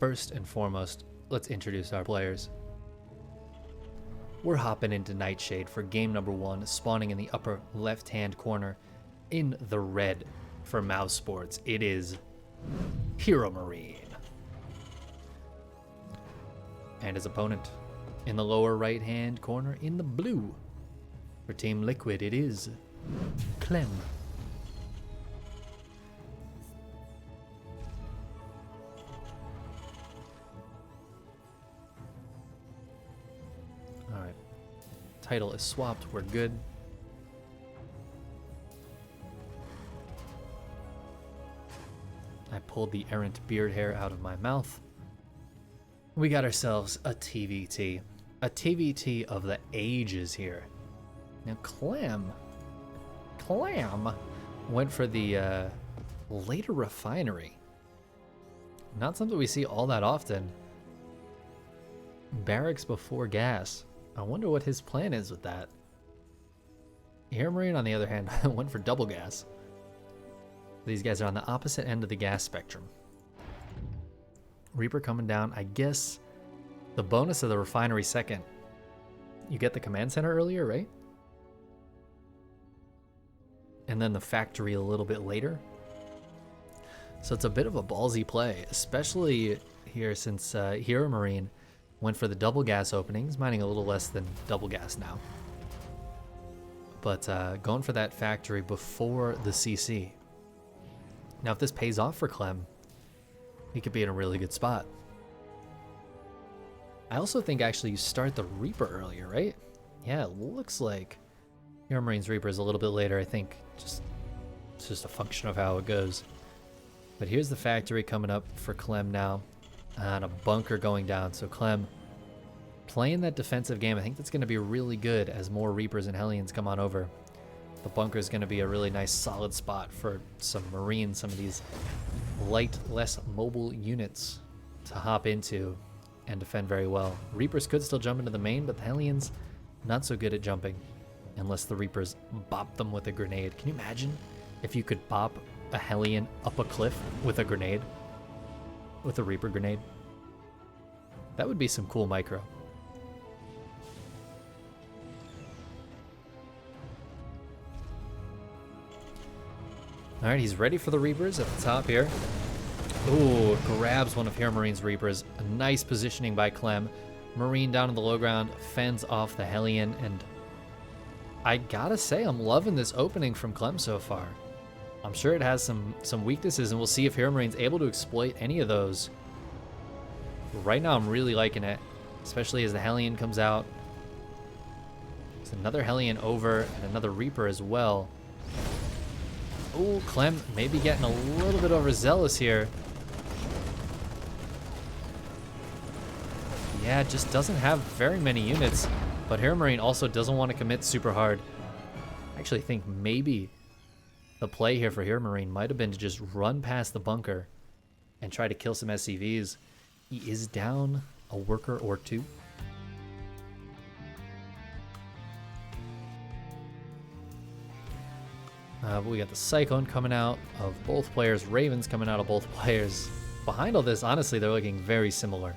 first and foremost, let's introduce our players. We're hopping into Nightshade for game number 1, spawning in the upper left-hand corner in the red for Mouse Sports. It is HeroMarine. And his opponent in the lower right-hand corner in the blue for Team Liquid, it is Clem. Alright. Title is swapped. We're good. I pulled the errant beard hair out of my mouth. We got ourselves a TVT. A TVT of the ages here. Now Clem went for the later refinery. Not something we see all that often. Barracks before gas. I wonder what his plan is with that. HeroMarine, on the other hand, went for double gas. These guys are on the opposite end of the gas spectrum. Reaper coming down. I guess the bonus of the refinery second. You get the command center earlier, right? And then the factory a little bit later. So it's a bit of a ballsy play, especially here since HeroMarine went for the double gas openings, mining a little less than double gas now. But going for that factory before the CC. Now if this pays off for Clem, he could be in a really good spot. I also think actually you start the Reaper earlier, right? Yeah, it looks like HeroMarine's Reaper is a little bit later. I think it's just a function of how it goes. But here's the factory coming up for Clem now. And a bunker going down. So Clem playing that defensive game. I think that's going to be really good as more Reapers and Hellions come on over. The bunker is going to be a really nice solid spot for some Marines, some of these light, less mobile units to hop into and defend very well. Reapers could still jump into the main, but the Hellions not so good at jumping unless the Reapers bop them with a grenade. Can you imagine if you could bop a Hellion up a cliff with a grenade? With a Reaper grenade? That would be some cool micro. Alright, he's ready for the Reapers at the top here. Ooh, grabs one of HeroMarine's Reapers. A nice positioning by Clem. Marine down in the low ground, fends off the Hellion, and I gotta say, I'm loving this opening from Clem so far. I'm sure it has some weaknesses, and we'll see if HeroMarine's able to exploit any of those. Right now, I'm really liking it, especially as the Hellion comes out. There's another Hellion over, and another Reaper as well. Oh, Clem maybe getting a little bit overzealous here. Yeah, just doesn't have very many units, but HeroMarine also doesn't want to commit super hard. I actually think maybe the play here for HeroMarine might have been to just run past the bunker and try to kill some SCVs. He is down a worker or two. But we got the Cyclone coming out of both players, Ravens coming out of both players. Behind all this, honestly, they're looking very similar.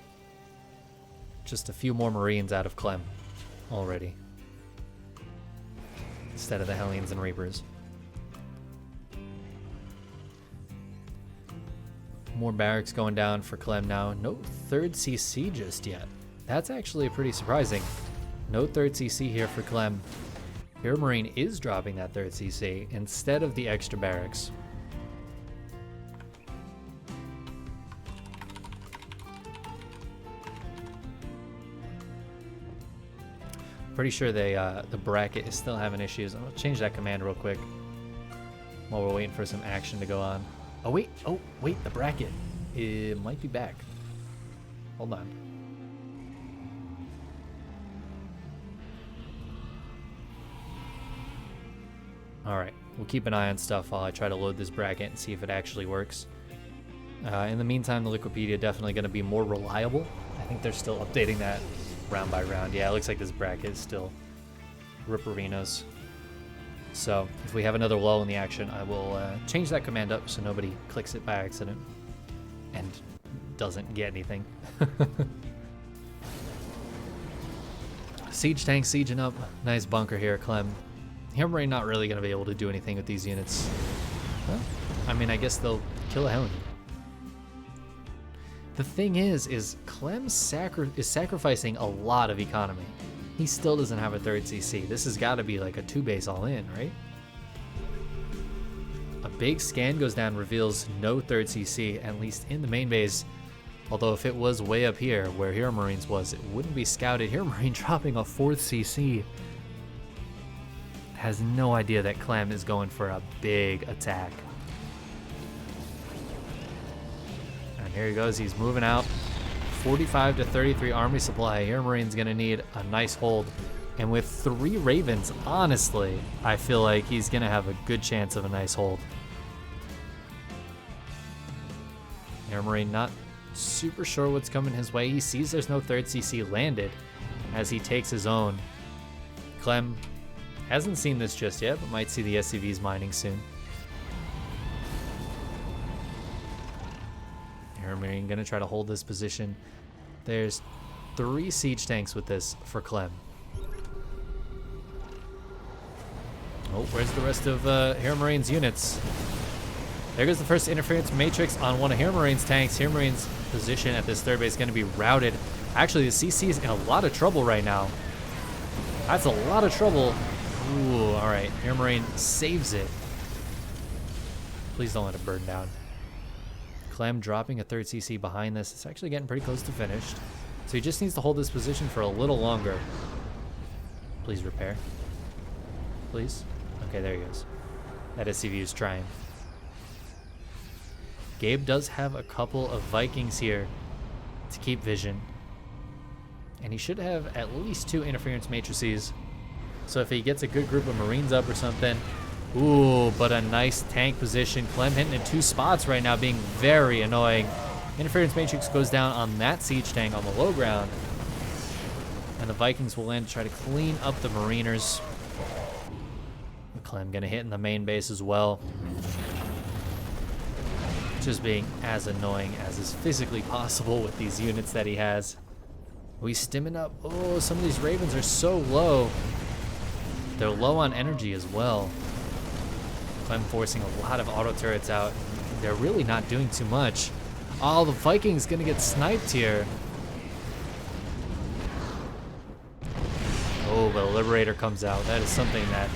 Just a few more Marines out of Clem already, instead of the Hellions and Reapers. More barracks going down for Clem now. No third CC just yet. That's actually pretty surprising. No third CC here for Clem. HeroMarine is dropping that third CC instead of the extra barracks. Pretty sure the bracket is still having issues. I'm gonna change that command real quick while we're waiting for some action to go on. Oh wait, the bracket. It might be back. Hold on. Alright, we'll keep an eye on stuff while I try to load this bracket and see if it actually works. In the meantime, the Liquipedia definitely going to be more reliable. I think they're still updating that round by round. Yeah, it looks like this bracket is still Ripperinos. So if we have another lull in the action, I will change that command up so nobody clicks it by accident and doesn't get anything. Siege tank sieging up. Nice bunker here, Clem. HeroMarine not really going to be able to do anything with these units. Well, I mean, I guess they'll kill a Helm. The thing is Clem is sacrificing a lot of economy. He still doesn't have a third CC. This has got to be like a 2-base all in, right? A big scan goes down, reveals no third CC, at least in the main base. Although if it was way up here where HeroMarine's was, it wouldn't be scouted. HeroMarine dropping a 4th CC. Has no idea that Clem is going for a big attack. And here he goes, he's moving out. 45 to 33 army supply. HeroMarine's gonna need a nice hold. And with 3 Ravens, honestly, I feel like he's gonna have a good chance of a nice hold. HeroMarine not super sure what's coming his way. He sees there's no third CC landed as he takes his own. Clem hasn't seen this just yet, but might see the SCVs mining soon. HeroMarine gonna try to hold this position. There's 3 siege tanks with this for Clem. Oh, where's the rest of HeroMarine's units? There goes the first interference matrix on one of HeroMarine's tanks. HeroMarine's position at this third base is going to be routed. Actually, the CC is in a lot of trouble right now. That's a lot of trouble. Ooh, all right. HeroMarine saves it. Please don't let it burn down. Clem dropping a third CC behind this. It's actually getting pretty close to finished. So he just needs to hold this position for a little longer. Please repair. Please. Okay, there he goes. That SCV is trying. Gabe does have a couple of Vikings here to keep vision. And he should have at least 2 interference matrices. So if he gets a good group of Marines up or something. Ooh, but a nice tank position. Clem hitting in 2 spots right now, being very annoying. Interference matrix goes down on that siege tank on the low ground. And the Vikings will land to try to clean up the Mariners. Clem gonna hit in the main base as well. Just being as annoying as is physically possible with these units that he has. He's stimming up. Oh, some of these Ravens are so low. They're low on energy as well. Clem forcing a lot of auto turrets out. They're really not doing too much. Oh, the Viking's gonna get sniped here. Oh, but a Liberator comes out. That is something that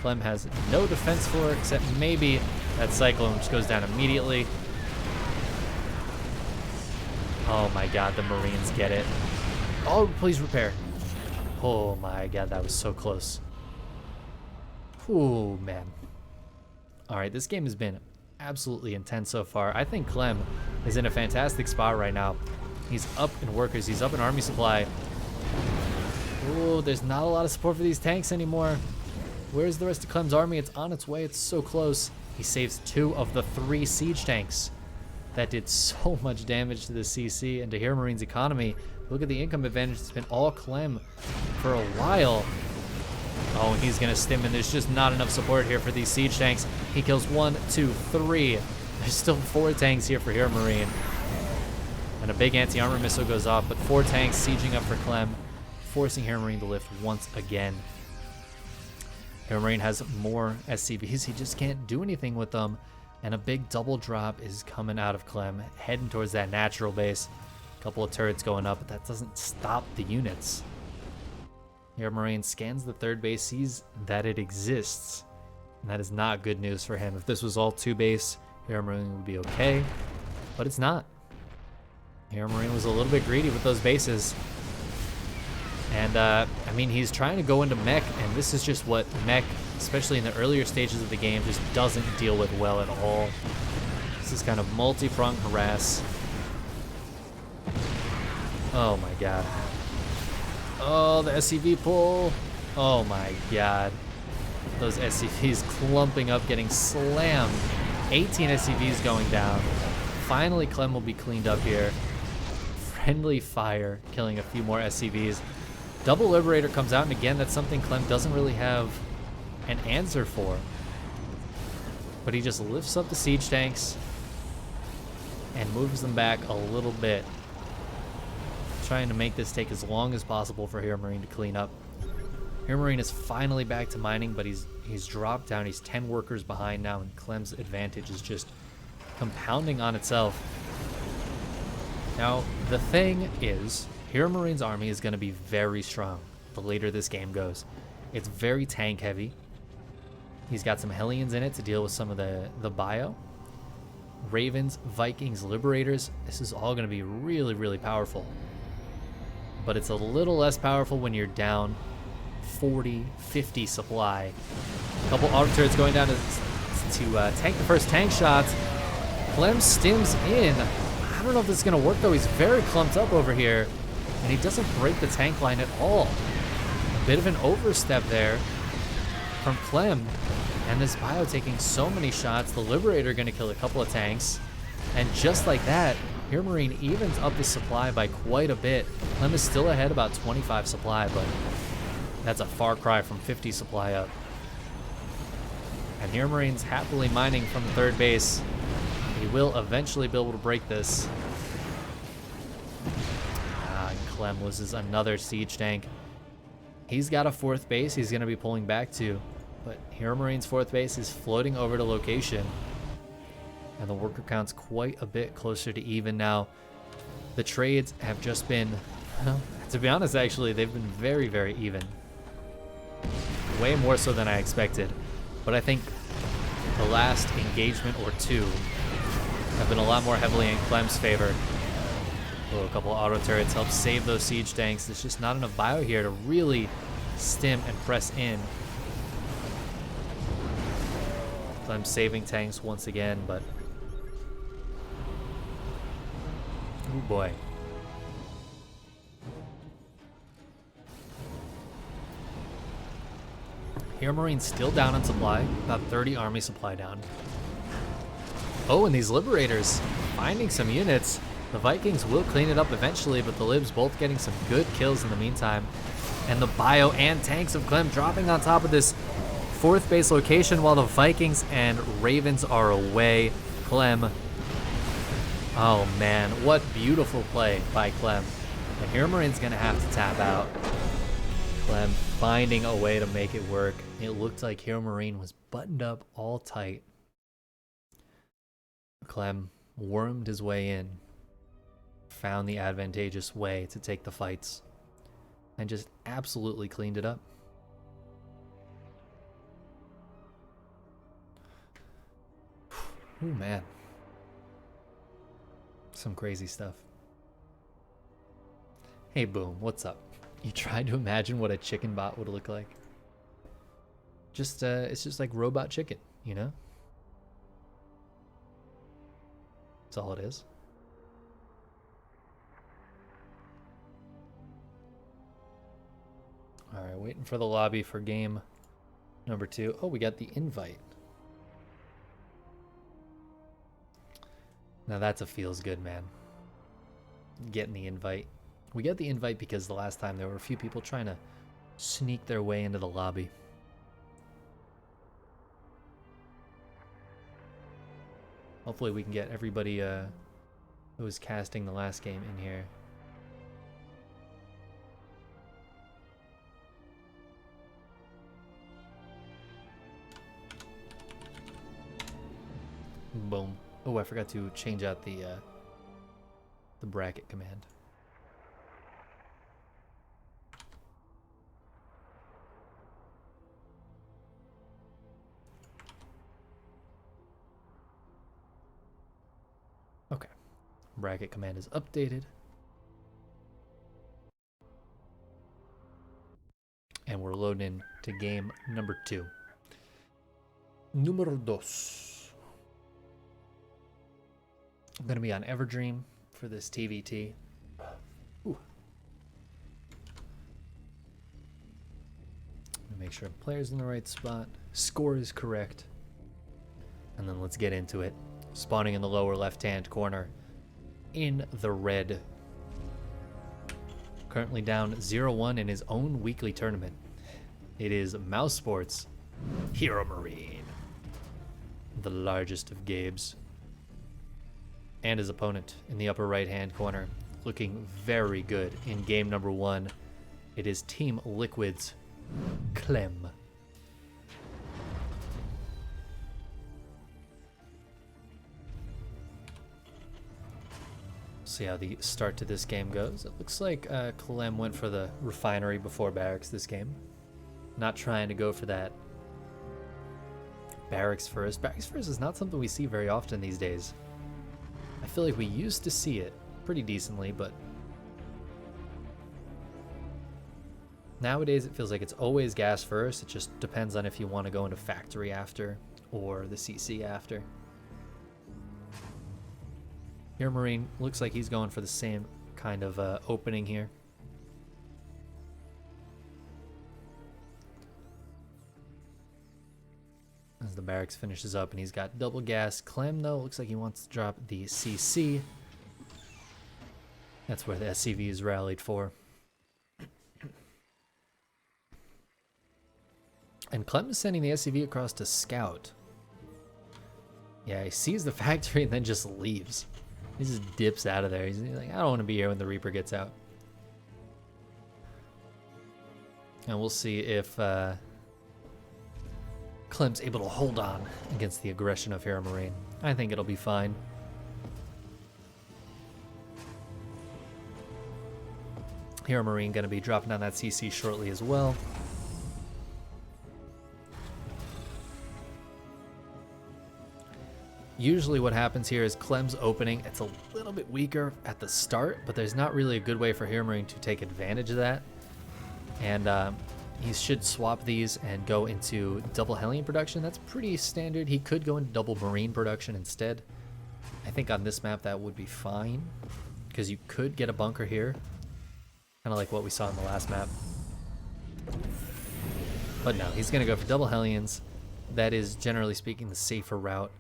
Clem has no defense for, except maybe that Cyclone, which goes down immediately. Oh my god, the Marines get it. Oh, please repair. Oh my god, that was so close. Oh man. Alright, this game has been absolutely intense so far. I think Clem is in a fantastic spot right now. He's up in workers, he's up in army supply. Oh, there's not a lot of support for these tanks anymore. Where's the rest of Clem's army? It's on its way, it's so close. He saves 2 of the 3 siege tanks. That did so much damage to the CC and to HeroMarine's economy. Look at the income advantage. It's been all Clem for a while. Oh, he's gonna stim, and there's just not enough support here for these siege tanks. He kills 1, 2, 3. There's still 4 tanks here for HeroMarine. And a big anti-armor missile goes off, but 4 tanks sieging up for Clem, forcing HeroMarine to lift once again. HeroMarine has more SCVs. He just can't do anything with them. And a big double drop is coming out of Clem, heading towards that natural base. A couple of turrets going up, but that doesn't stop the units. HeroMarine scans the third base, sees that it exists. And that is not good news for him. If this was all 2 base, HeroMarine would be okay. But it's not. HeroMarine was a little bit greedy with those bases. And, I mean, he's trying to go into mech, and this is just what mech, especially in the earlier stages of the game, just doesn't deal with well at all. This is kind of multi-pronged harass. Oh my god. Oh, the SCV pull. Oh my god. Those SCVs clumping up, getting slammed. 18 SCVs going down. Finally, Clem will be cleaned up here. Friendly fire, killing a few more SCVs. Double Liberator comes out, and again, that's something Clem doesn't really have an answer for. But he just lifts up the siege tanks. and moves them back a little bit, trying to make this take as long as possible for HeroMarine to clean up. HeroMarine is finally back to mining, but he's dropped down. He's 10 workers behind now, and Clem's advantage is just compounding on itself. Now, the thing is, HeroMarine's army is going to be very strong the later this game goes. It's very tank heavy. He's got some Hellions in it to deal with some of the bio. Ravens, Vikings, Liberators. This is all going to be really, really powerful. But it's a little less powerful when you're down 40, 50 supply. A couple auto turrets going down to tank the first tank shots. Clem stims in. I don't know if this is going to work, though. He's very clumped up over here, and he doesn't break the tank line at all. A bit of an overstep there from Clem, and this bio taking so many shots. The Liberator going to kill a couple of tanks, and just like that, HeroMarine evens up the supply by quite a bit. Clem is still ahead about 25 supply, but that's a far cry from 50 supply up. And HeroMarine's happily mining from third base. He will eventually be able to break this. And Clem loses another siege tank. He's got a fourth base he's going to be pulling back to, but HeroMarine's fourth base is floating over to location. And the worker count's quite a bit closer to even now. The trades have just been, well, to be honest, actually, they've been very, very even. Way more so than I expected. But I think the last engagement or two have been a lot more heavily in Clem's favor. Oh, a couple of auto turrets help save those siege tanks. There's just not enough bio here to really stim and press in. Clem saving tanks once again, but oh boy. HeroMarine's still down on supply, about 30 army supply down. Oh, and these Liberators finding some units. The Vikings will clean it up eventually, but the Libs both getting some good kills in the meantime. And the bio and tanks of Clem dropping on top of this fourth base location while the Vikings and Ravens are away. Clem, oh man, what beautiful play by Clem. And HeroMarine's gonna have to tap out. Clem finding a way to make it work. It looked like HeroMarine was buttoned up all tight. Clem wormed his way in, found the advantageous way to take the fights, and just absolutely cleaned it up. Oh man, some crazy stuff. Hey Boom, what's up? You tried to imagine what a chicken bot would look like? Just it's just like robot chicken, you know? That's all it is. All right, waiting for the lobby for game number 2. Oh, we got the invite. Now that's a feels good, man. Getting the invite. We got the invite because the last time there were a few people trying to sneak their way into the lobby. Hopefully we can get everybody who was casting the last game in here. Boom. Oh, I forgot to change out the bracket command. Okay. Bracket command is updated. And we're loading into game number 2. Número dos. I'm going to be on Everdream for this TVT. Ooh. Make sure the player's in the right spot. Score is correct. And then let's get into it. Spawning in the lower left-hand corner in the red. Currently down 0-1 in his own weekly tournament. It is Mouse Sports HeroMarine, the largest of Gabes. and his opponent in the upper right-hand corner, looking very good in game number 1. It is Team Liquid's Clem. See how the start to this game goes. It looks like Clem went for the refinery before barracks this game. Not trying to go for that barracks first. Barracks first is not something we see very often these days. I feel like we used to see it pretty decently, but nowadays it feels like it's always gas first. It just depends on if you want to go into factory after or the CC after. HeroMarine looks like he's going for the same kind of opening here. As the barracks finishes up and he's got double gas. Clem, though, looks like he wants to drop the CC. That's where the SCV is rallied for. And Clem is sending the SCV across to scout. Yeah, he sees the factory and then just leaves. He just dips out of there. He's like, I don't want to be here when the Reaper gets out. And we'll see if Clem's able to hold on against the aggression of HeroMarine. I think it'll be fine. HeroMarine going to be dropping down that CC shortly as well. Usually what happens here is Clem's opening, it's a little bit weaker at the start, but there's not really a good way for HeroMarine to take advantage of that. And he should swap these and go into double Hellion production. That's pretty standard. He could go into double Marine production instead. I think on this map that would be fine, because you could get a bunker here, kind of like what we saw in the last map. But no, he's going to go for double Hellions. That is, generally speaking, the safer route.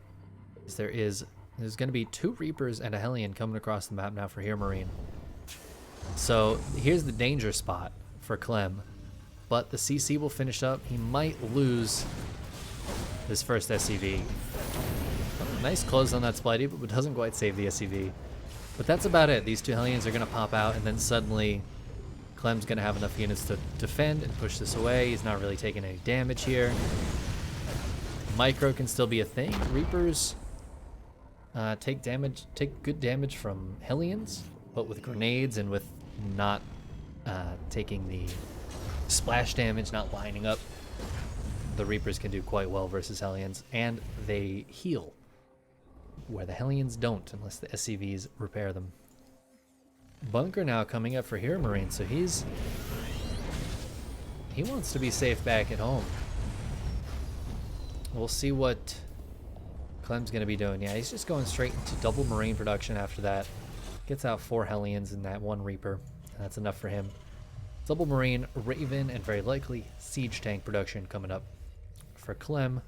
There's going to be 2 Reapers and a Hellion coming across the map now for HeroMarine. So here's the danger spot for Clem. But the CC will finish up. He might lose this first SCV. Oh, nice close on that Spidey, but doesn't quite save the SCV. But that's about it. These 2 Hellions are going to pop out, and then suddenly Clem's going to have enough units to defend and push this away. He's not really taking any damage here. Micro can still be a thing. Reapers take good damage from Hellions, but with grenades and with not taking the splash damage, not lining up, the Reapers can do quite well versus Hellions, and they heal, where the Hellions don't unless the SCVs repair them. Bunker now coming up for HeroMarine, so he wants to be safe back at home. We'll see what Clem's going to be doing. Yeah, he's just going straight into double Marine production after that. Gets out 4 Hellions and that 1 Reaper. That's enough for him. Double Marine, Raven, and very likely Siege Tank production coming up for Clem.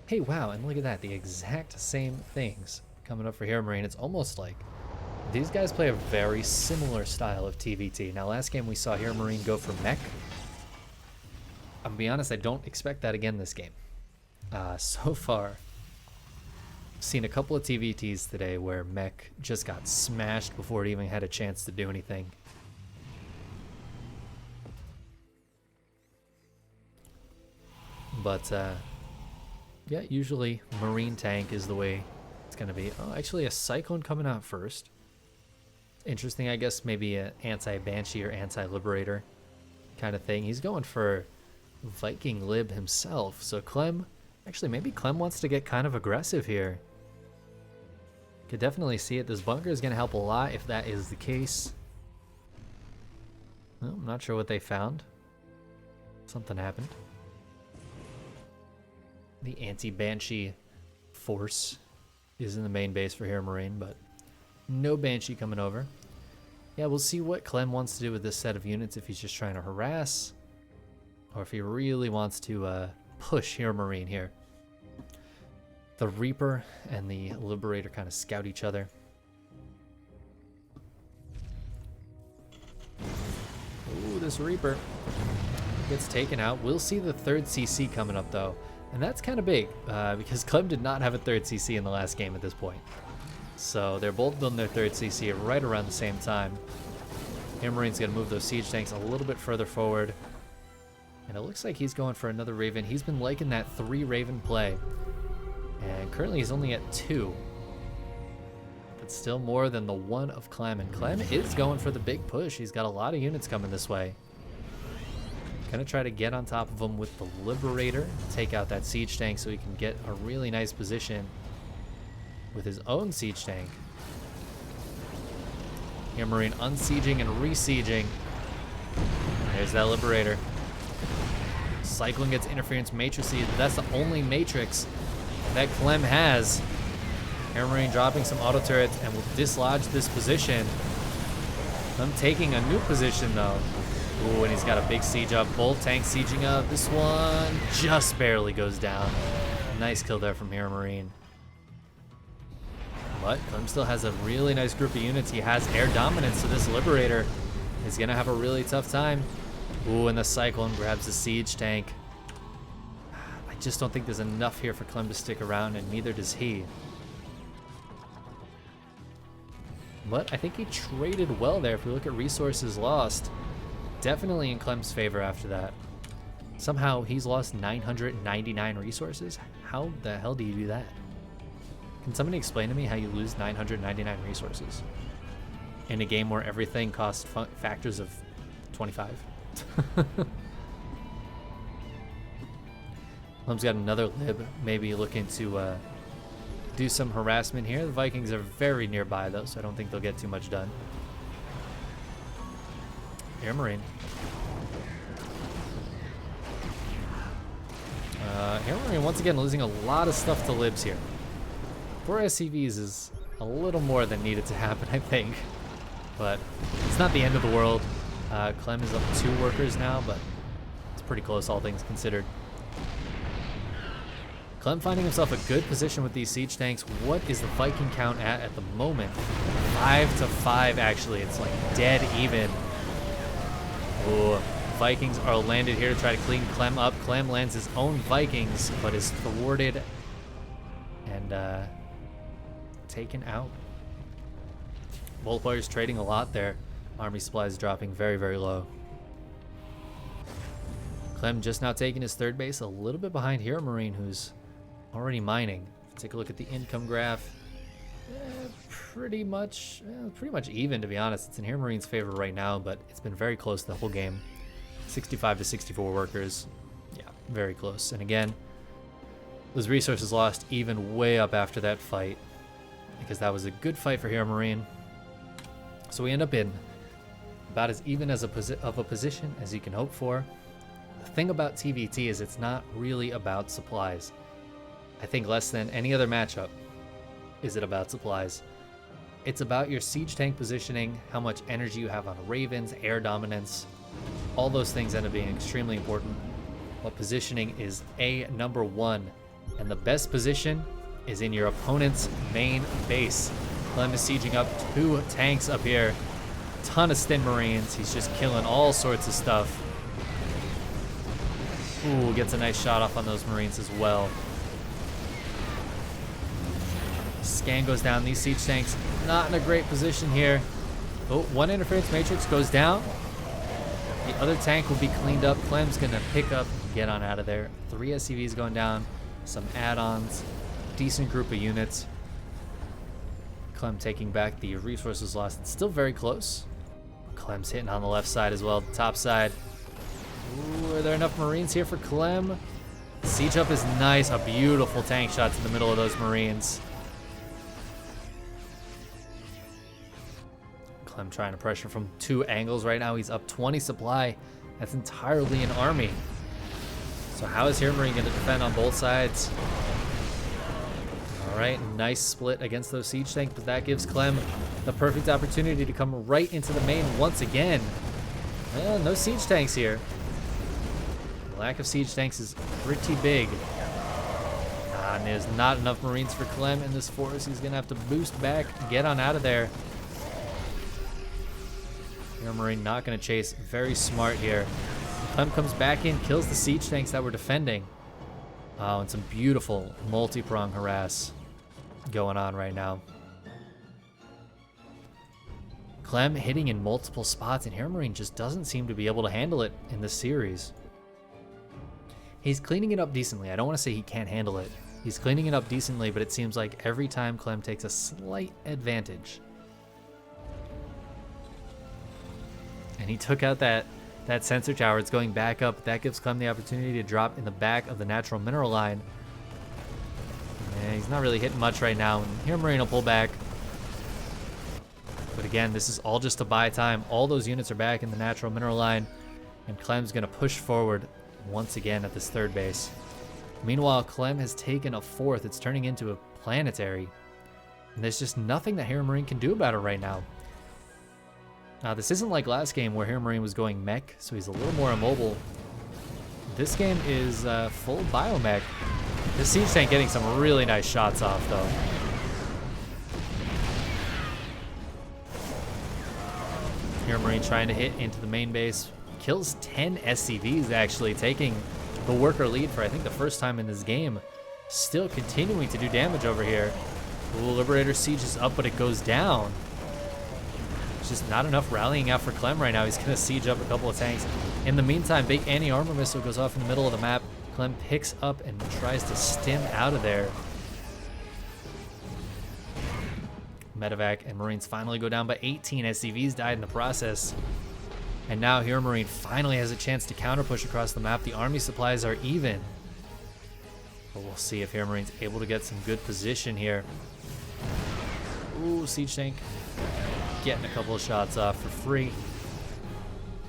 Hey, wow, and look at that. The exact same things coming up for HeroMarine. It's almost like these guys play a very similar style of TVT. Now, last game we saw HeroMarine go for mech. I'm going to be honest, I don't expect that again this game. So far, I've seen a couple of TVTs today where mech just got smashed before it even had a chance to do anything. But yeah, usually Marine tank is the way it's going to be. Oh, actually a Cyclone coming out first. Interesting, I guess maybe an anti-Banshee or anti-Liberator kind of thing. He's going for Viking Lib himself. So Clem, actually maybe Clem wants to get kind of aggressive here. Could definitely see it. This bunker is going to help a lot if that is the case. Well, I'm not sure what they found. Something happened. The anti-Banshee force is in the main base for HeroMarine, but no Banshee coming over. Yeah, we'll see what Clem wants to do with this set of units, if he's just trying to harass, or if he really wants to push HeroMarine here. The Reaper and the Liberator kind of scout each other. Ooh, this Reaper gets taken out. We'll see the 3rd CC coming up, though. And that's kind of big, because Clem did not have a 3rd CC in the last game at this point. So they're both building their third CC right around the same time. HeroMarine's going to move those siege tanks a little bit further forward. And it looks like he's going for another Raven. He's been liking that 3 Raven play. And currently he's only at 2. But still more than the 1 of Clem. And Clem is going for the big push. He's got a lot of units coming this way. Gonna try to get on top of him with the Liberator. Take out that siege tank so he can get a really nice position with his own siege tank. HeroMarine unsieging and resieging. There's that Liberator. Cyclone gets interference matrices, but that's the only matrix that Clem has. HeroMarine dropping some auto turrets and will dislodge this position. Clem taking a new position though. Ooh, and he's got a big siege up. Both tanks sieging up. This one just barely goes down. Nice kill there from HeroMarine. But Clem still has a really nice group of units. He has air dominance, so this Liberator is going to have a really tough time. Ooh, and the Cyclone grabs the siege tank. I just don't think there's enough here for Clem to stick around, and neither does he. But I think he traded well there. If we look at resources lost, definitely in Clem's favor after that. Somehow he's lost 999 resources. How the hell do you do that? Can somebody explain to me how you lose 999 resources in a game where everything costs factors of 25? Clem's got another lib, maybe looking to do some harassment here. The Vikings are very nearby though, so I don't think they'll get too much done. HeroMarine. HeroMarine once again losing a lot of stuff to libs here. 4 SCVs is a little more than needed to happen, I think. But it's not the end of the world. Clem is up 2 workers now, but it's pretty close all things considered. Clem finding himself a good position with these siege tanks. What is the Viking count at the moment? 5 to 5 actually. It's like dead even. Ooh, Vikings are landed here to try to clean Clem up. Clem lands his own Vikings, but is thwarted and taken out. Both players trading a lot there. Army supplies dropping very, very low. Clem just now taking his 3rd base, a little bit behind HeroMarine, who's already mining. Take a look at the income graph. Pretty much even, to be honest. It's in HeroMarine's favor right now, but it's been very close the whole game. 65 to 64 workers. Yeah, very close. And again, those resources lost even way up after that fight, because that was a good fight for HeroMarine. So we end up in about as even as of a position as you can hope for. The thing about TVT is it's not really about supplies. I think less than any other matchup is it about supplies. It's about your siege tank positioning, how much energy you have on Ravens, air dominance. All those things end up being extremely important. But positioning is number 1. And the best position is in your opponent's main base. Clem is sieging up 2 tanks up here. Ton of Stin Marines. He's just killing all sorts of stuff. Ooh, gets a nice shot off on those Marines as well. Scan goes down. These siege tanks not in a great position here. Oh, 1 interference matrix goes down. The other tank will be cleaned up. Clem's gonna pick up and get on out of there. 3 SCVs going down. Some add-ons. Decent group of units. Clem taking back the resources lost. It's still very close. Clem's hitting on the left side as well, the top side. Ooh, are there enough Marines here for Clem? Siege up is nice. A beautiful tank shot to the middle of those Marines. Clem trying to pressure from 2 angles right now. He's up 20 supply. That's entirely an army. So how is HeroMarine going to defend on both sides? All right, nice split against those siege tanks, but that gives Clem the perfect opportunity to come right into the main once again. Well, no siege tanks here. The lack of siege tanks is pretty big. And there's not enough Marines for Clem in this forest. He's going to have to boost back, get on out of there. HeroMarine not going to chase. Very smart here. Clem comes back in, kills the siege tanks that were defending. Oh, and some beautiful multi-prong harass going on right now. Clem hitting in multiple spots, and HeroMarine just doesn't seem to be able to handle it in this series. He's cleaning it up decently. I don't want to say he can't handle it. He's cleaning it up decently, but it seems like every time Clem takes a slight advantage. And he took out that sensor tower. It's going back up. That gives Clem the opportunity to drop in the back of the natural mineral line. And he's not really hitting much right now. And HeroMarine will pull back. But again, this is all just to buy time. All those units are back in the natural mineral line. And Clem's going to push forward once again at this third base. Meanwhile, Clem has taken a fourth. It's turning into a planetary. And there's just nothing that HeroMarine can do about it right now. Now, this isn't like last game where HeroMarine was going mech, so he's a little more immobile. This game is full biomech. This siege tank getting some really nice shots off, though. HeroMarine trying to hit into the main base. Kills 10 SCVs, actually, taking the worker lead for, I think, the first time in this game. Still continuing to do damage over here. Ooh, Liberator Siege is up, but it goes down. There's just not enough rallying out for Clem right now. He's going to siege up a couple of tanks. In the meantime, big anti-armor missile goes off in the middle of the map. Clem picks up and tries to stim out of there. Medevac and Marines finally go down, but 18 SCVs died in the process. And now HeroMarine finally has a chance to counter push across the map. The army supplies are even. But we'll see if HeroMarine's able to get some good position here. Ooh, siege tank. Getting a couple of shots off for free.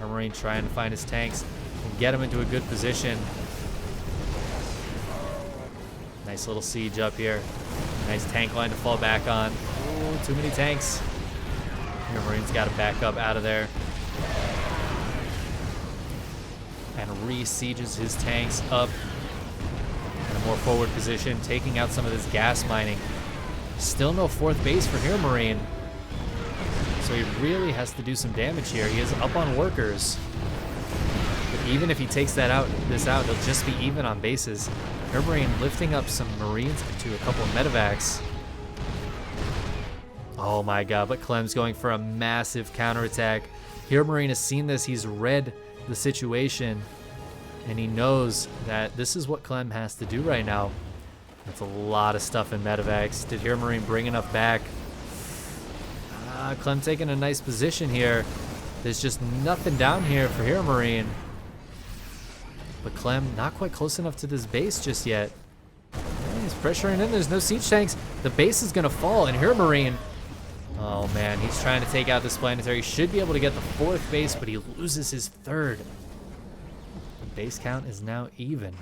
HeroMarine trying to find his tanks and get him into a good position. Nice little siege up here. Nice tank line to fall back on. Ooh, too many tanks. HeroMarine's got to back up out of there. And re-sieges his tanks up in a more forward position, taking out some of this gas mining. Still no fourth base for HeroMarine. So he really has to do some damage here. He is up on workers. But even if he takes this out, he'll just be even on bases. HeroMarine lifting up some Marines into a couple of medevacs. Oh my god, but Clem's going for a massive counterattack. HeroMarine has seen this. He's read the situation, and he knows that this is what Clem has to do right now. That's a lot of stuff in medevacs. Did HeroMarine bring enough back? Clem taking a nice position here. There's just nothing down here for HeroMarine. But Clem not quite close enough to this base just yet. He's pressuring in. There's no siege tanks. The base is going to fall, and HeroMarine, oh man, he's trying to take out this planetary. He should be able to get the fourth base, but he loses his third. The base count is now even.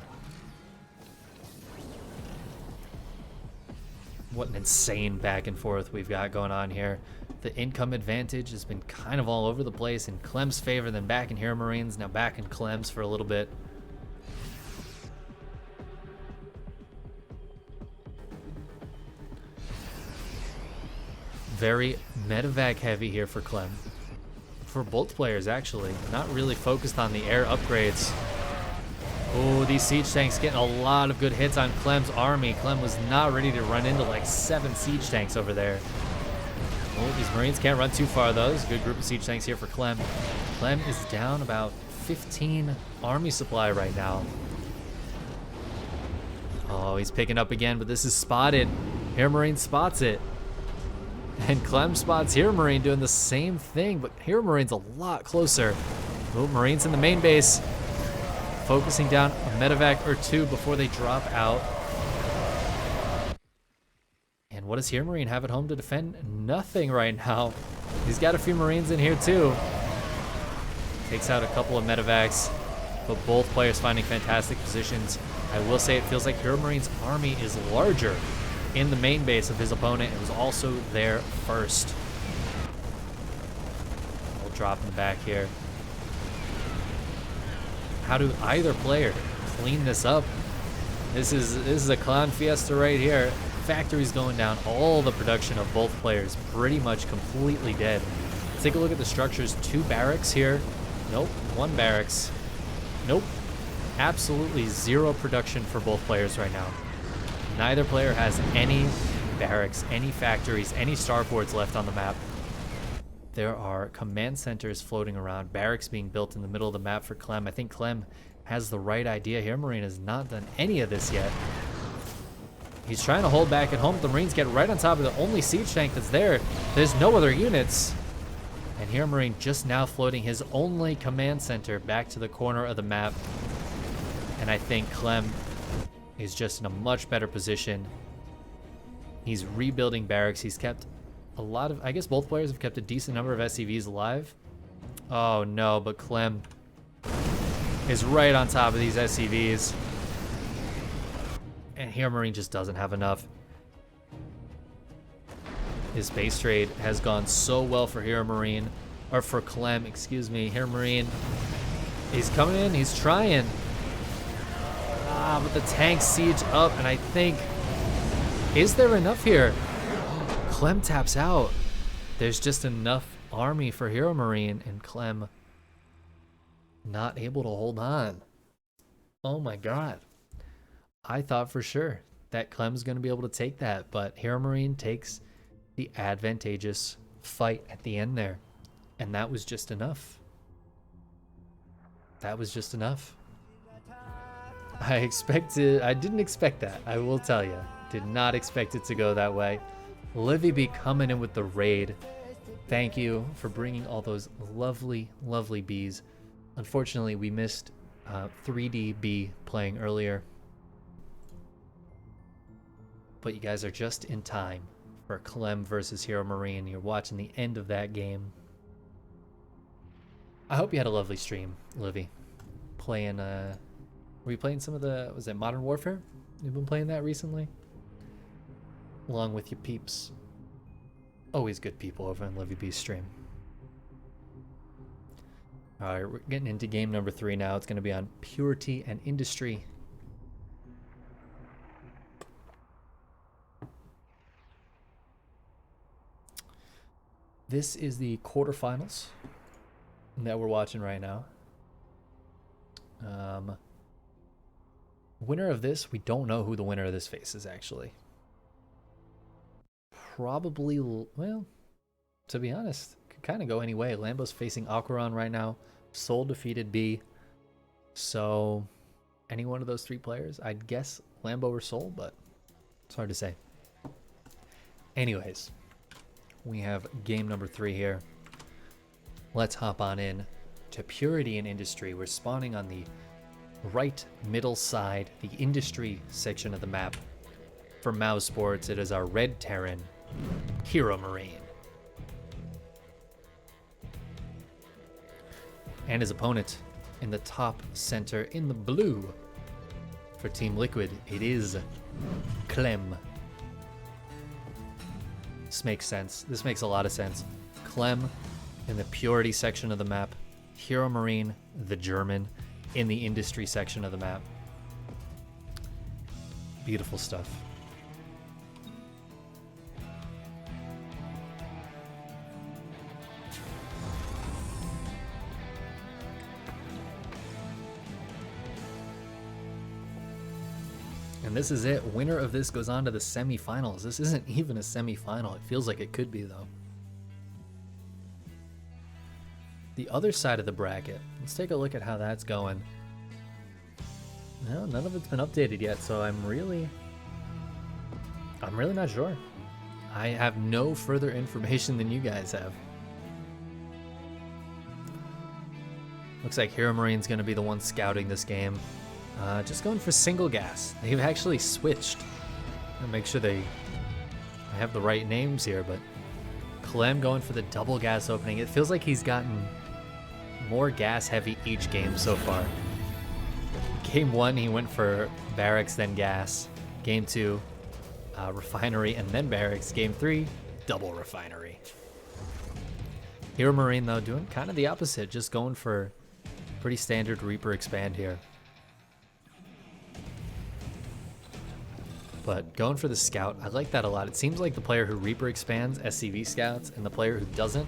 What an insane back and forth we've got going on here. The income advantage has been kind of all over the place in Clem's favor, then back in HeroMarine's, now back in Clem's for a little bit. Very medevac heavy here for Clem. For both players, actually. Not really focused on the air upgrades. Oh, these siege tanks getting a lot of good hits on Clem's army. Clem was not ready to run into like 7 siege tanks over there. Oh, these Marines can't run too far, though. There's a good group of siege tanks here for Clem. Clem is down about 15 army supply right now. Oh, he's picking up again, but this is spotted. HeroMarine spots it. And Clem spots HeroMarine doing the same thing, but HeroMarine's a lot closer. Oh, Marines in the main base. Focusing down a medevac or two before they drop out. And what does HeroMarine have at home to defend? Nothing right now. He's got a few Marines in here too. Takes out a couple of medevacs, but both players finding fantastic positions. I will say it feels like HeroMarine's army is larger in the main base of his opponent. It was also there first. We'll drop in the back here. How do either player clean this up? This is a clown fiesta right here. Factories going down. All the production of both players pretty much completely dead. Let's take a look at the structures. 2 barracks here. Nope. 1 barracks. Nope. Absolutely 0 production for both players right now. Neither player has any barracks, any factories, any starports left on the map. There are command centers floating around, barracks being built in the middle of the map for Clem. I think Clem has the right idea. HeroMarine has not done any of this yet. He's trying to hold back at home. The Marines get right on top of the only siege tank that's there. There's no other units. And HeroMarine just now floating his only command center back to the corner of the map. And I think Clem is just in a much better position. He's rebuilding barracks. He's kept a lot of, I guess both players have kept a decent number of SCVs alive. Oh no, but Clem is right on top of these SCVs. And HeroMarine just doesn't have enough. His base trade has gone so well for HeroMarine, or for Clem, excuse me. HeroMarine, he's coming in, he's trying. But the tank siege up, and I think, is there enough here? Clem taps out. There's just enough army for HeroMarine, and Clem not able to hold on. Oh my god. I thought for sure that Clem's going to be able to take that, but HeroMarine takes the advantageous fight at the end there. And that was just enough. That was just enough. I didn't expect that, I will tell you. Did not expect it to go that way. Livy B coming in with the raid. Thank you for bringing all those lovely, lovely bees. Unfortunately, we missed 3D B playing earlier. But you guys are just in time for Clem versus HeroMarine. You're watching the end of that game. I hope you had a lovely stream, Livy. Playing, were you playing some of the, was it Modern Warfare? You've been playing that recently? Along with your peeps. Always good people over on Livy B's stream. Alright, we're getting into game number 3 now. It's going to be on Purity and Industry. This is the quarterfinals that we're watching right now. Winner of this, we don't know who the winner of this faces, actually. Probably, well, to be honest, could kind of go any way. Lambo's facing Aquaron right now. Soul defeated B. So, any one of those 3 players, I'd guess Lambo or Soul, but it's hard to say. Anyways, we have game number 3 here. Let's hop on in to Purity and Industry. We're spawning on the right middle side, the industry section of the map. For Mouse Sports, it is our red Terran, HeroMarine. And his opponent in the top center in the blue for Team Liquid, it is Clem. This makes sense. This makes a lot of sense. Clem in the Purity section of the map, HeroMarine, the German, in the industry section of the map. Beautiful stuff. And this is it. Winner of this goes on to the semifinals. This isn't even a semifinal. It feels like it could be, though. The other side of the bracket. Let's take a look at how that's going. No, none of it's been updated yet, so I'm really not sure. I have no further information than you guys have. Looks like HeroMarine's going to be the one scouting this game. Just going for single gas. They've actually switched. I'll make sure I have the right names here, but Clem going for the double gas opening. It feels like he's gotten more gas heavy each game so far. Game 1, he went for barracks, then gas. Game 2, refinery, and then barracks. Game 3, double refinery. HeroMarine, though, doing kind of the opposite, just going for pretty standard Reaper expand here. But going for the scout, I like that a lot. It seems like the player who Reaper expands SCV scouts and the player who doesn't,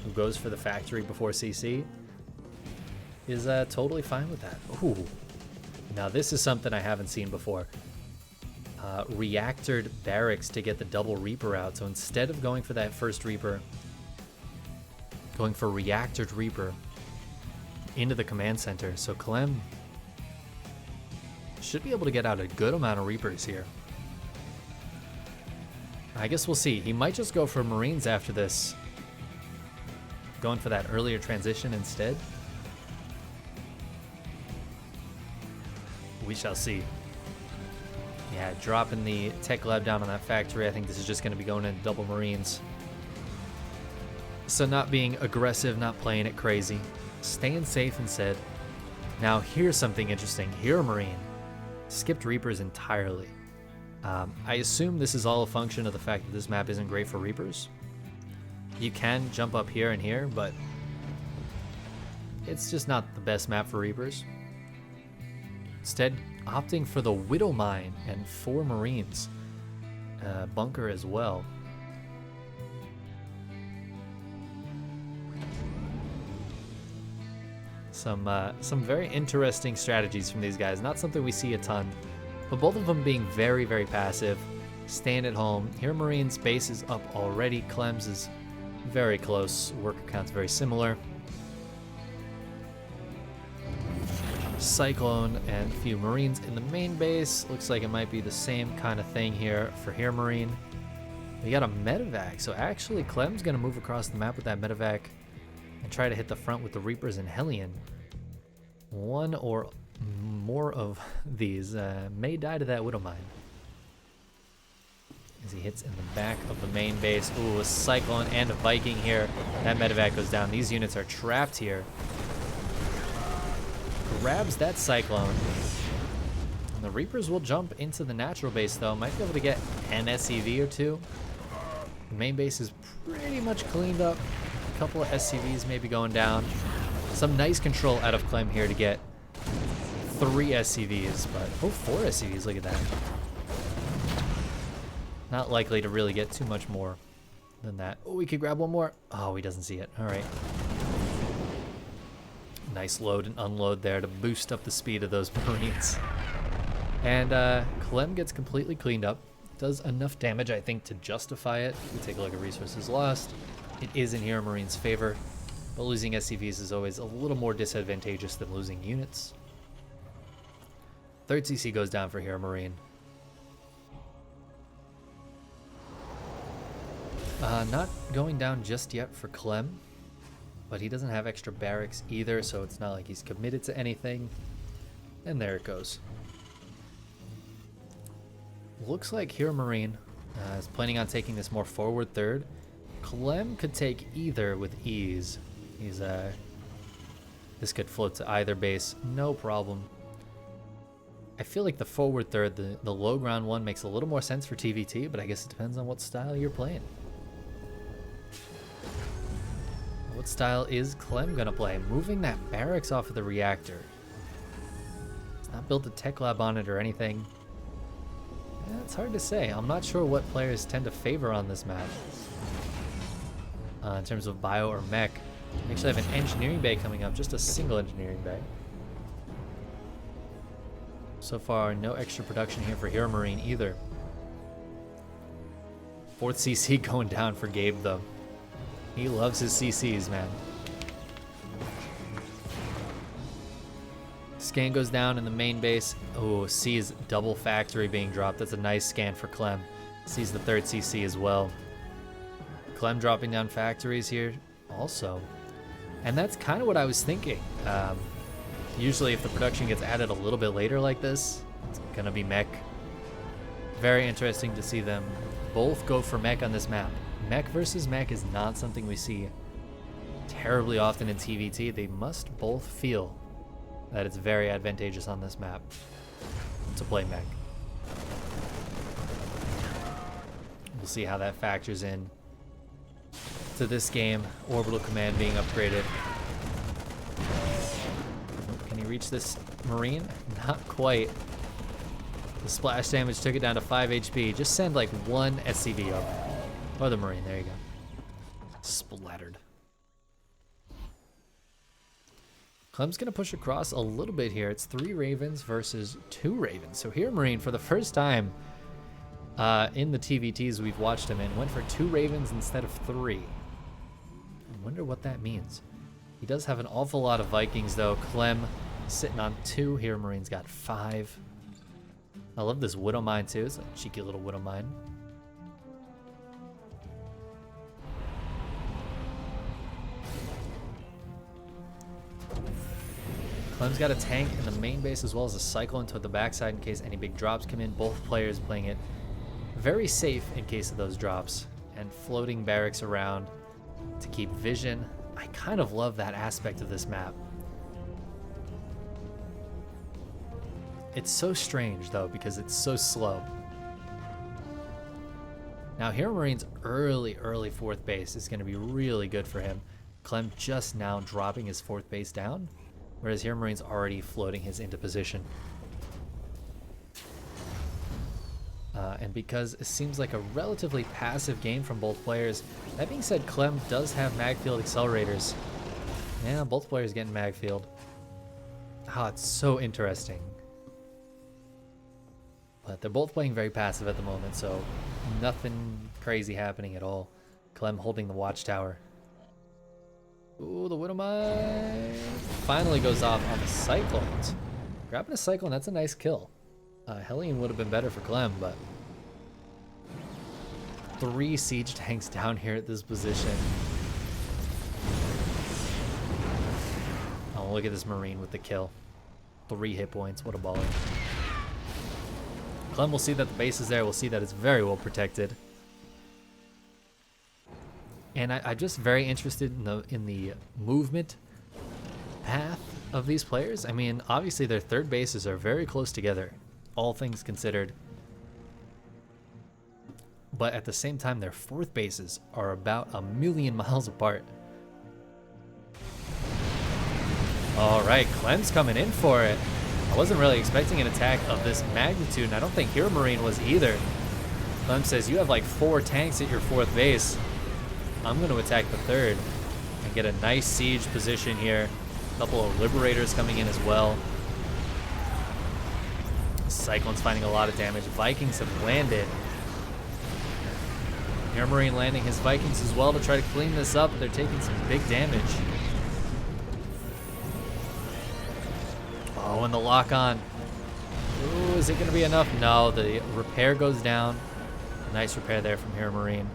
who goes for the factory before CC, is totally fine with that. Ooh. Now this is something I haven't seen before. Reactored barracks to get the double Reaper out. So instead of going for that first Reaper, going for Reactored Reaper into the command center. So Clem should be able to get out a good amount of Reapers here. I guess we'll see. He might just go for Marines after this. Going for that earlier transition instead. We shall see. Yeah, dropping the tech lab down on that factory. I think this is just going to be going into double Marines. So not being aggressive, not playing it crazy. Staying safe instead. Now here's something interesting. HeroMarine skipped Reapers entirely. I assume this is all a function of the fact that this map isn't great for Reapers. You can jump up here and here, but it's just not the best map for Reapers. Instead, opting for the Widow Mine and 4 Marines. Bunker as well. Some very interesting strategies from these guys. Not something we see a ton, but both of them being very, very passive. Staying at home. HeroMarine's base is up already. Clem's is very close. Worker count's very similar. Cyclone and a few Marines in the main base. Looks like it might be the same kind of thing here for HeroMarine. We got a medevac, so actually Clem's gonna move across the map with that medevac and try to hit the front with the Reapers and Hellion. One or more of these may die to that Widow Mine. As he hits in the back of the main base. Ooh, a Cyclone and a Viking here. That medevac goes down. These units are trapped here. Grabs that Cyclone. And the Reapers will jump into the natural base though. Might be able to get an SCV or two. The main base is pretty much cleaned up. A couple of SCVs maybe going down. Some nice control out of Clem here to get 3 SCVs, but 4 SCVs, look at that. Not likely to really get too much more than that. Oh, we could grab one more. Oh, he doesn't see it. All right. Nice load and unload there to boost up the speed of those Marines. And Clem gets completely cleaned up. Does enough damage, I think, to justify it. If we take a look at resources lost, it is in HeroMarine's favor. But losing SCVs is always a little more disadvantageous than losing units. 3rd CC goes down for HeroMarine. Not going down just yet for Clem, but he doesn't have extra barracks either, so it's not like he's committed to anything. And there it goes. Looks like HeroMarine is planning on taking this more forward third. Clem could take either with ease. He's this could float to either base, no problem. I feel like the forward third, the low ground one, makes a little more sense for TVT, but I guess it depends on what style you're playing. What style is Clem gonna play? Moving that barracks off of the reactor. It's not built a tech lab on it or anything. Yeah, it's hard to say. I'm not sure what players tend to favor on this map. In terms of bio or mech. We actually have an engineering bay coming up, just a single engineering bay. So far, no extra production here for HeroMarine either. 4th CC going down for Gabe though. He loves his CCs, man. Scan goes down in the main base. Oh, sees double factory being dropped. That's a nice scan for Clem. Sees the 3rd CC as well. Clem dropping down factories here also. And that's kind of what I was thinking. Usually if the production gets added a little bit later like this, it's gonna be mech. Very interesting to see them both go for mech on this map. Mech versus mech is not something we see terribly often in TVT. They must both feel that it's very advantageous on this map to play mech. We'll see how that factors in to this game. Orbital command being upgraded. Can he reach this Marine? Not quite. The splash damage took it down to 5 HP. Just send like 1 SCV up. Or the Marine, there you go. Splattered. Clem's gonna push across a little bit here. It's 3 Ravens versus 2 Ravens. So HeroMarine, for the first time in the TVTs we've watched him in, went for 2 Ravens instead of 3. Wonder what that means. He does have an awful lot of Vikings, though. Clem sitting on 2. HeroMarine's got 5. I love this Widow Mine, too. It's a cheeky little Widow Mine. Clem's got a tank in the main base as well as a Cyclone toward the backside in case any big drops come in. Both players playing it very safe in case of those drops. And floating barracks around to keep vision. I kind of love that aspect of this map. It's so strange, though, because it's so slow. Now, HeroMarine's early 4th base is going to be really good for him. Clem just now dropping his 4th base down, whereas HeroMarine's already floating his into position. And because it seems like a relatively passive game from both players, that being said, Clem does have Magfield accelerators. Yeah, both players getting Magfield. Oh, it's so interesting. But they're both playing very passive at the moment, so nothing crazy happening at all. Clem holding the watchtower. Ooh, the Widow Mine finally goes off on the Cyclones. Grabbing a Cyclone, that's a nice kill. Hellion would have been better for Clem, but 3 siege tanks down here at this position. Oh, look at this Marine with the kill. 3 hit points, what a baller. Clem will see that the base is there. We'll see that it's very well protected. And I'm just very interested in the movement path of these players. I mean, obviously their 3rd bases are very close together, all things considered. But at the same time, their 4th bases are about a million miles apart. All right, Clem's coming in for it. I wasn't really expecting an attack of this magnitude, and I don't think HeroMarine was either. Clem says, you have like 4 tanks at your 4th base. I'm going to attack the 3rd and get a nice siege position here. A couple of Liberators coming in as well. Cyclone's finding a lot of damage. Vikings have landed. HeroMarine landing his Vikings as well to try to clean this up. They're taking some big damage. Oh, and the lock on. Ooh, is it going to be enough? No, the repair goes down. Nice repair there from HeroMarine.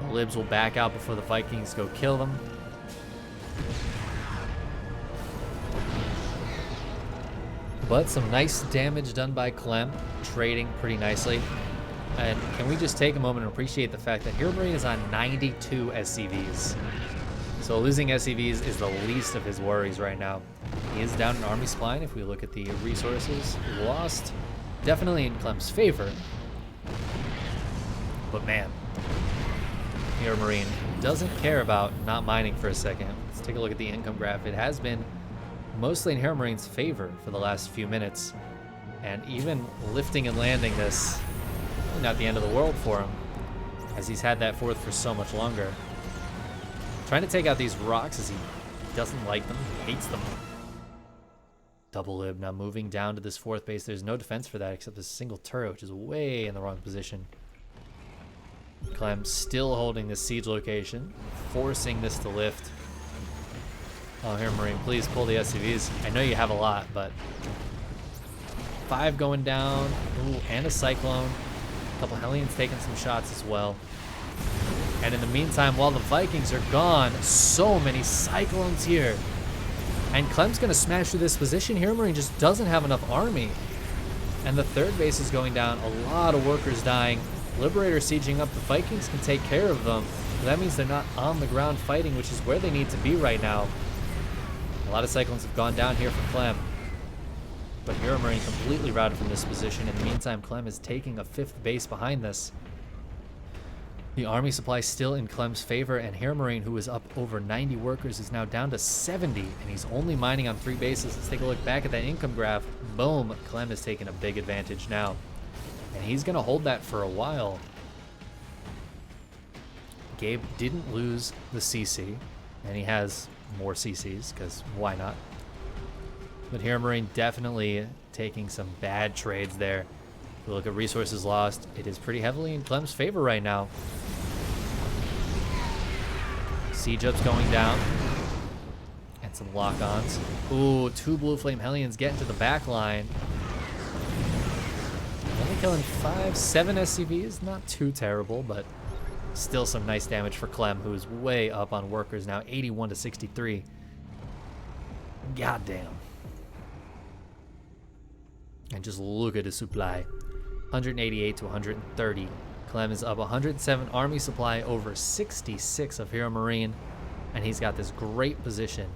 The Libs will back out before the Vikings go kill them. But some nice damage done by Clem, trading pretty nicely. And can we just take a moment and appreciate the fact that HeroMarine is on 92 SCVs. So losing SCVs is the least of his worries right now. He is down an army spline if we look at the resources lost. Definitely in Clem's favor. But man, HeroMarine doesn't care about not mining for a second. Let's take a look at the income graph. It has been mostly in HeroMarine's favor for the last few minutes. And even lifting and landing this, not the end of the world for him, as he's had that 4th for so much longer. Trying to take out these rocks as he doesn't like them, he hates them. Double Lib now moving down to this 4th base. There's no defense for that except this single turret, which is way in the wrong position. Clem still holding this siege location, forcing this to lift. Oh, HeroMarine, please pull the SCVs. I know you have a lot, but 5 going down. Ooh, and a Cyclone. A couple Hellions taking some shots as well. And in the meantime, while the Vikings are gone, so many Cyclones here. And Clem's going to smash through this position. HeroMarine just doesn't have enough army. And the 3rd base is going down. A lot of workers dying. Liberator sieging up. The Vikings can take care of them. But that means they're not on the ground fighting, which is where they need to be right now. A lot of Cyclones have gone down here for Clem. But HeroMarine completely routed from this position. In the meantime, Clem is taking a 5th base behind this. The army supply still in Clem's favor, and HeroMarine, who was up over 90 workers, is now down to 70, and he's only mining on 3 bases. Let's take a look back at that income graph. Boom, Clem is taking a big advantage now. And he's going to hold that for a while. Gabe didn't lose the CC, and he has more CCs, because why not? But HeroMarine definitely taking some bad trades there. If we look at resources lost, it is pretty heavily in Clem's favor right now. Siege Up's going down. And some lock-ons. Ooh, 2 Blue Flame Hellions get into the back line. Only killing 7 SCVs. Not too terrible, but still some nice damage for Clem, who is way up on workers now. 81 to 63. Goddamn. And just look at his supply. 188 to 130. Clem is up 107 army supply over 66 of HeroMarine. And he's got this great position.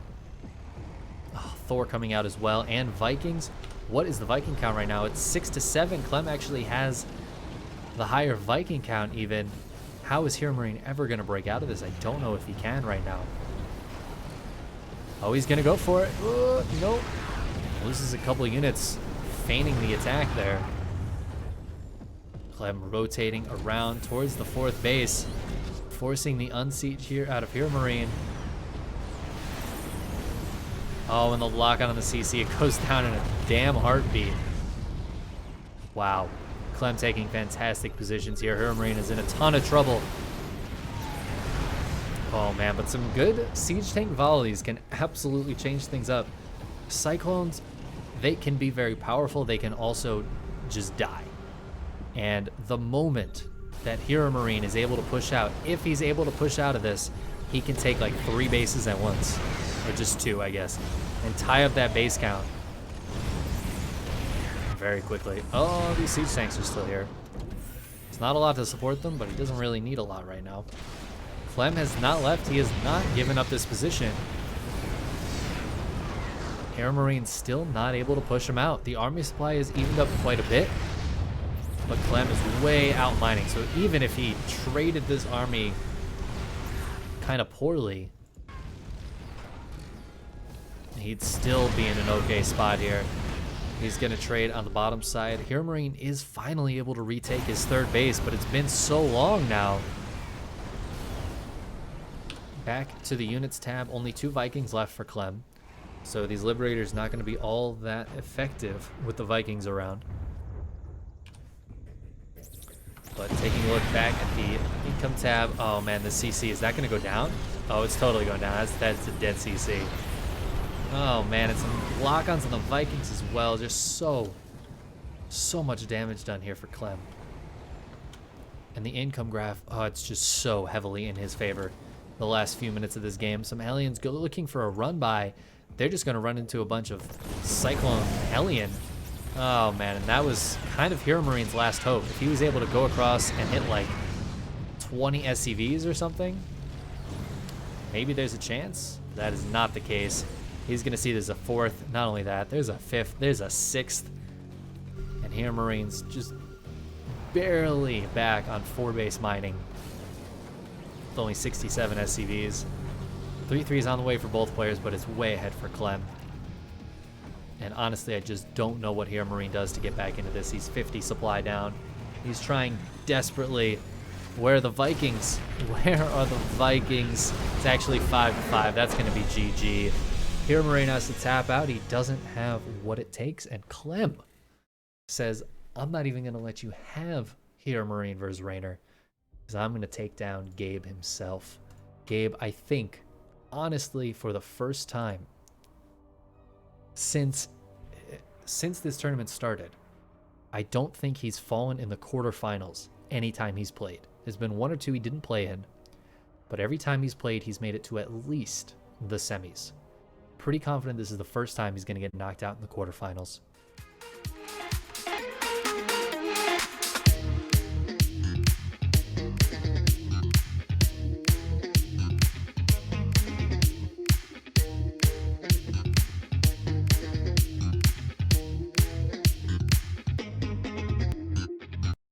Oh, Thor coming out as well. And Vikings. What is the Viking count right now? It's 6 to 7. Clem actually has the higher Viking count even. How is HeroMarine ever going to break out of this? I don't know if he can right now. Oh, he's going to go for it. Nope. Loses a couple of units, feigning the attack there. Clem rotating around towards the 4th base, forcing the unsiege here out of HeroMarine. Oh, and the lock-on the CC, it goes down in a damn heartbeat. Wow. Clem taking fantastic positions here. HeroMarine is in a ton of trouble. Oh man, but some good siege tank volleys can absolutely change things up. Cyclones, they can be very powerful. They can also just die. And the moment that HeroMarine is able to push out, if he's able to push out of this, he can take like 3 bases at once. Or just 2, I guess. And tie up that base count very quickly. Oh, these siege tanks are still here. It's not a lot to support them, but he doesn't really need a lot right now. Clem has not left. He has not given up this position. HeroMarine's still not able to push him out. The army supply is evened up quite a bit, but Clem is way out mining. So even if he traded this army kind of poorly, he'd still be in an okay spot here. He's going to trade on the bottom side. HeroMarine is finally able to retake his 3rd base, but it's been so long now. Back to the units tab. Only 2 Vikings left for Clem. So these Liberators not going to be all that effective with the Vikings around. But taking a look back at the income tab. Oh man, the CC, is that going to go down? Oh, it's totally going down. That's a dead CC. Oh man, it's some lock-ons on the Vikings as well. Just so much damage done here for Clem. And the income graph, oh, it's just so heavily in his favor the last few minutes of this game. Some Hellions go looking for a run by. They're just going to run into a bunch of Cyclone Hellion. Oh man, and that was kind of HeroMarine's last hope. If he was able to go across and hit like 20 SCVs or something, maybe there's a chance. That is not the case. He's going to see there's a 4th. Not only that, there's a 5th, there's a 6th. And HeroMarine's just barely back on 4-base mining. With only 67 SCVs. 3-3 is on the way for both players, but it's way ahead for Clem. And honestly, I just don't know what HeroMarine does to get back into this. He's 50 supply down. He's trying desperately. Where are the Vikings? Where are the Vikings? It's actually 5-5. That's going to be GG. HeroMarine has to tap out. He doesn't have what it takes. And Clem says, I'm not even going to let you have HeroMarine versus Raynor, because I'm going to take down Gabe himself. Gabe, I think, honestly, for the first time since this tournament started, I don't think he's fallen in the quarterfinals anytime he's played. There's been 1 or 2 he didn't play in, but every time he's played, he's made it to at least the semis. Pretty confident this is the first time he's going to get knocked out in the quarterfinals.